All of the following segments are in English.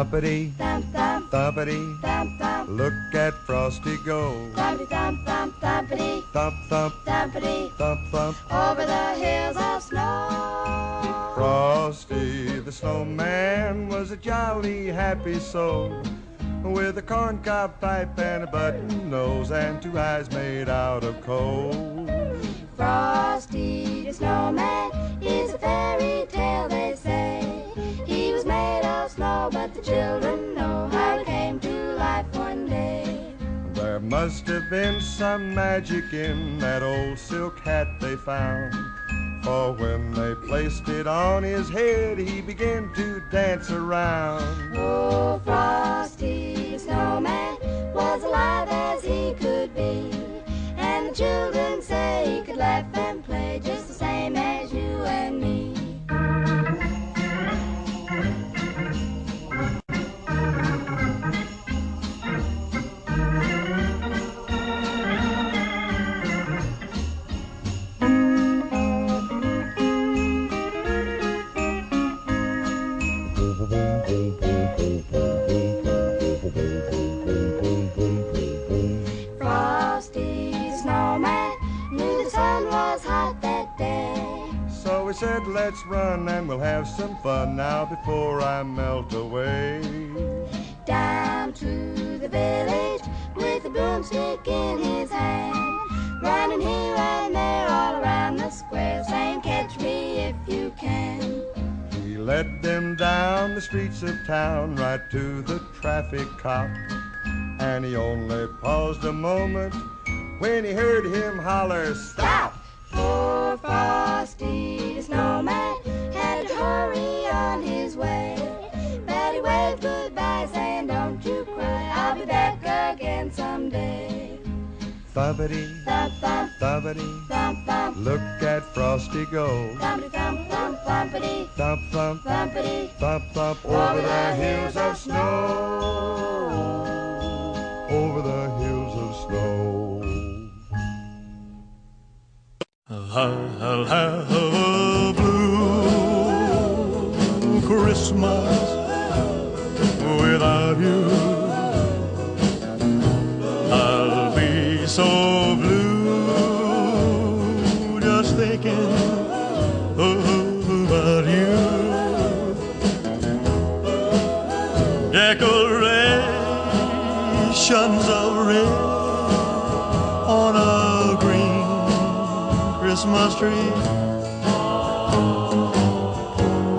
Thumpity, thump, thump, thumpity, thump, thump. look at Frosty go. Thumpity, thump, thump, thumpity, Thump, thump, thumpity, thump, thump. over the hills of snow. Frosty the Snowman was a jolly happy soul, with a corncob pipe and a button nose and two eyes made out of coal. Frosty the Snowman is a fairy tale, they say. He was made of snow, but the children know how he came to life one day. There must have been some magic in that old silk hat they found, for when they placed it on his head, he began to dance around. Oh, Frosty the Snowman was alive as he could be, and the children say he could laugh and play just the same as you and me. Frosty the Snowman knew the sun was hot that day. So we said, let's run and we'll have some fun now before I melt away. Down to the village with a broomstick in his hand, running here and there all around the square, saying, catch me if you can. He led them down the streets of town right to the traffic cop, and he only paused a moment when he heard him holler, stop! Poor Frosty the Snowman had to hurry on his way, but he waved goodbye saying, don't you cry, I'll be back again someday. Thumpity, Thump, thump, thumpity, thump, thump, look at Frosty go. thumpity, thump, thump, thumpity, Thump, thump, thumpity, thump, thump, over the hills of snow. Over the hills of snow. I'll have a blue Christmas without you. I'll be so blue just thinking about you. Decorations of red on a green Christmas tree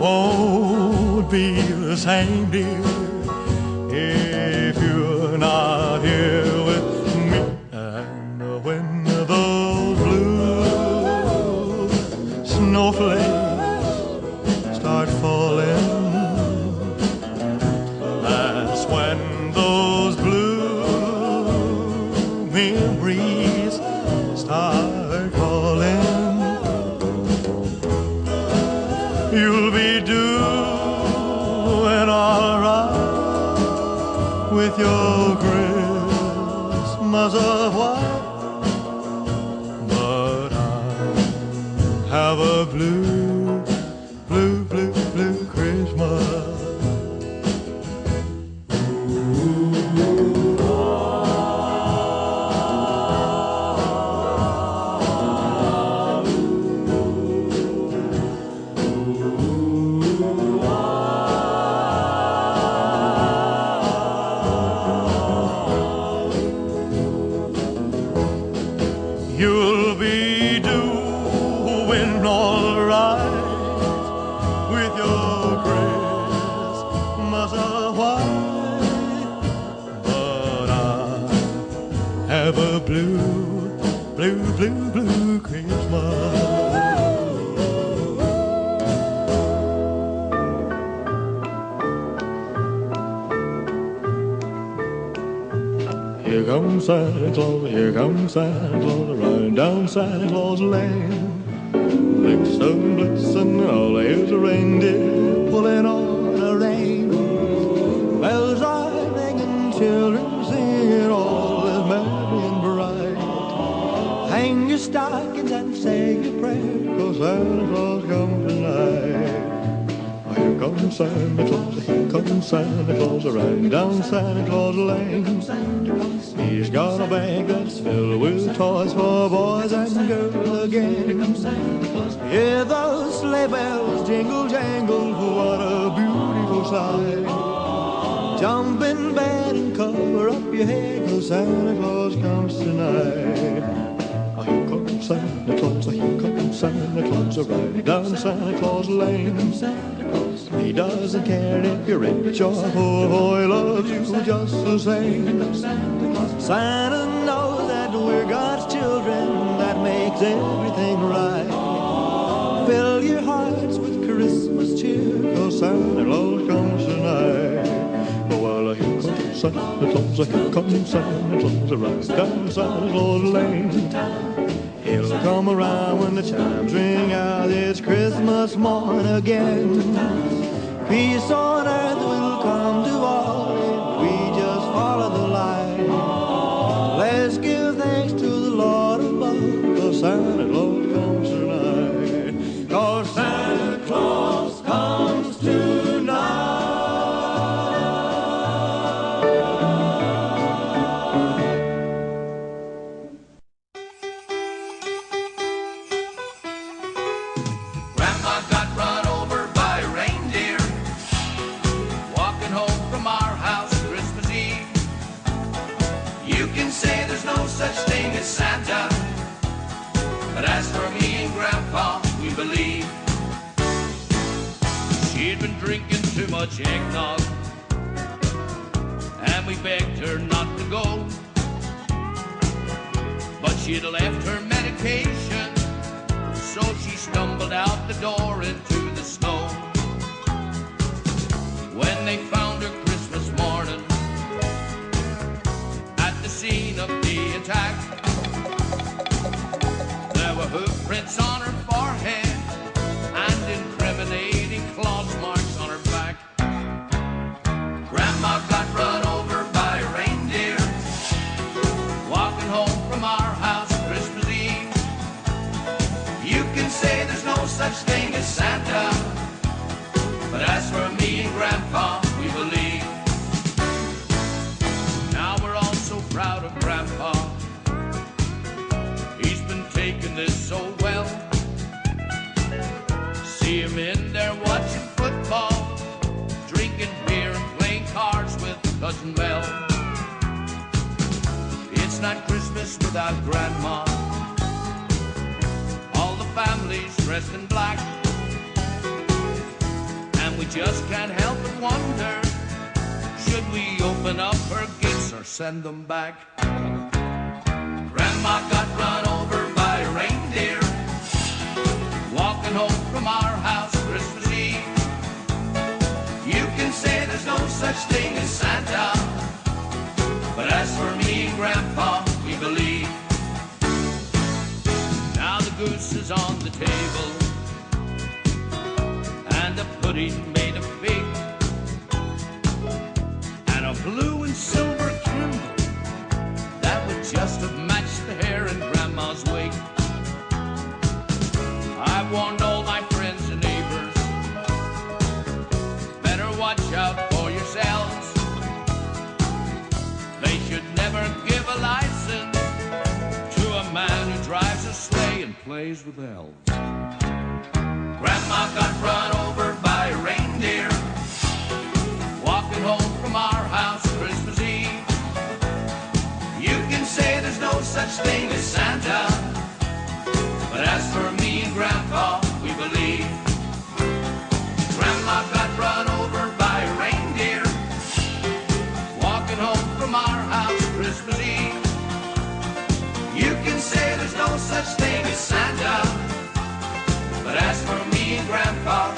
won't be the same, dear, if you're not here with me. And when those blue snowflakes start falling, that's when those blue memories start calling. You'll be doing all right with your Christmas of white, but I have a blue, blue, blue, blue Christmas. You'll be doing all right with your Christmas of white, but I have a blue, blue, blue, blue Christmas. Here comes Santa Claus, here comes Santa Claus, riding down Santa Claus Lane. Blitzen, blitzen, all here's a reindeer pulling on a rein. Bells are ringing, children singing, all is merry and bright. Hang your stockings and say your prayers, 'cause Santa Claus comes tonight. Here comes comes Santa Claus, here comes Santa Claus, riding down Santa Claus Lane. He's got a bag that's filled with toys for boys and girls again. Hear those sleigh bells jingle jangle, what a beautiful sight. Jump in bed and cover up your head, 'cause Santa Claus comes tonight. Here comes Santa Claus, here comes Santa Claus, riding down Santa Claus Lane. He doesn't care if you're rich or poor, he loves you just the same. Santa knows that we're God's children, that makes everything right. Fill your hearts with Christmas cheer, 'cause Santa Claus comes tonight. Well, here comes Santa Claus, here comes Santa Claus, right down Santa Claus Lane. He'll come around when the chimes ring out, it's Christmas morn again. Peace on earth will come to all if we just follow the light. Let's give thanks to the Lord above, 'cause Santa Claus comes tonight. 'Cause Santa Claus comes tonight. Grandma got run over by a reindeer, walking home from our house Christmas Eve. You can say there's no such thing as Santa, but as for me and Grandpa, we believe. She'd been drinking too much eggnog, and we begged her not to go, but she'd left her medication, so she stumbled out the door into the snow. When they found her Christmas morning at the scene of the attack, there were hoof prints on her forehead and incriminating claws marks on her back. Grandma got run over by a reindeer, walking home from our house Christmas Eve. You can say there's no such thing as Santa, but as for me and Grandpa, we believe. Now we're all so proud of Grandpa. He's been taking this so well. See him in there watching football, drinking beer and playing cards with Cousin Belle. It's not Christmas without Grandma. All the family's dressed in black, and we just can't help but wonder, should we open up her gifts or send them back? Grandma got run over by a reindeer, walking home from our house Christmas Eve. You can say there's no such thing as Santa, but as for me and Grandpa, we believe. Now the goose is on the table, and the pudding made of fig, and a blue and silver candle that would just have matched the hair in Grandma's wig. I've warned all my friends and neighbors, better watch out for yourselves. They should never give a license to a man who drives a sleigh and plays with elves. Grandma got run over by a reindeer, walking home from our house Christmas Eve. You can say there's no such thing as Santa, but as for me and Grandpa, we believe. Grandma got run over by a reindeer, walking home from our house Christmas Eve. You can say there's no such thing as Santa, but as for me and Grandpa,